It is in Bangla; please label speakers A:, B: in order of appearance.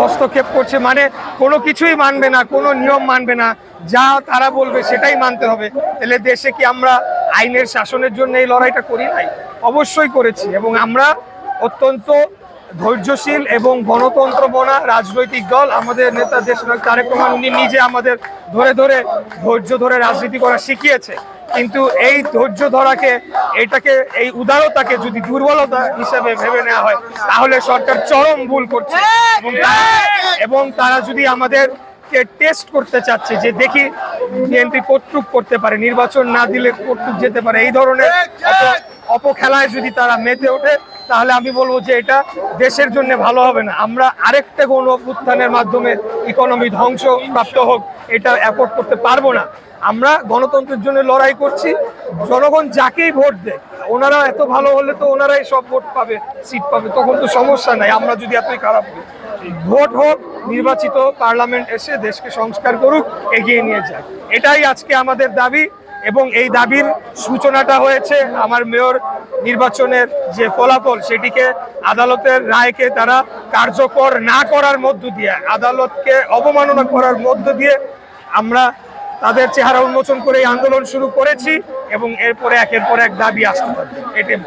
A: হস্তক্ষেপ করছে, মানে কোনো কিছুই মানবে না, কোনো নিয়ম মানবে না, যা তারা বলবে সেটাই মানতে হবে। তাহলে দেশে কি আমরা আইনের শাসনের জন্য এই লড়াইটা করি নাই? অবশ্যই করেছি, এবং আমরা অত্যন্ত ধৈর্যশীল এবং গণতন্ত্রবনা রাজনৈতিক দল। আমাদের নেতা দেশনায়ক তারেক রহমান উনি নিজে আমাদের ধরে ধরে ধৈর্য ধরে রাজনীতি করা শিখিয়েছে। কিন্তু এই ধৈর্য ধরাকে, এটাকে, এই উদারতাকে যদি দুর্বলতা হিসেবে ভেবে নেওয়া হয়, তাহলে সরকার চরম ভুল করছে। এবং তারা যদি আমাদেরকে টেস্ট করতে চাচ্ছে যে দেখি বিএনপি কর্তৃক করতে পারে, নির্বাচন না দিলে কর্তৃক যেতে পারে, এই ধরনের অপখেলায় যদি তারা মেতে ওঠে, তাহলে আমি বলবো যে এটা দেশের জন্য ভালো হবে না। আমরা আরেকটা গণ অভ্যুত্থানের মাধ্যমে ইকোনমি ধ্বংস প্রাপ্ত হোক, এটা অ্যাফোর্ড করতে পারবো না। আমরা গণতন্ত্রের জন্য লড়াই করছি। জনগণ যাকেই ভোট দেয়, ওনারা এত ভালো হলে তো ওনারাই সব ভোট পাবে, সিট পাবে, তখন তো সমস্যা নাই। আমরা যদি এতই খারাপ হই, ভোট হোক, নির্বাচিত পার্লামেন্ট এসে দেশকে সংস্কার করুক, এগিয়ে নিয়ে যাক, এটাই আজকে আমাদের দাবি। এবং এই দাবির সূচনাটা হয়েছে আমার মেয়র নির্বাচনের যে ফলাফল, সেটিকে আদালতের রায়কে তারা কার্যকর না করার মধ্য দিয়ে, আদালতকে অবমাননা করার মধ্য দিয়ে আমরা তাদের চেহারা উন্মোচন করে এই আন্দোলন শুরু করেছি, এবং এরপরে একের পর এক দাবি আসতে থাকবে। এটাই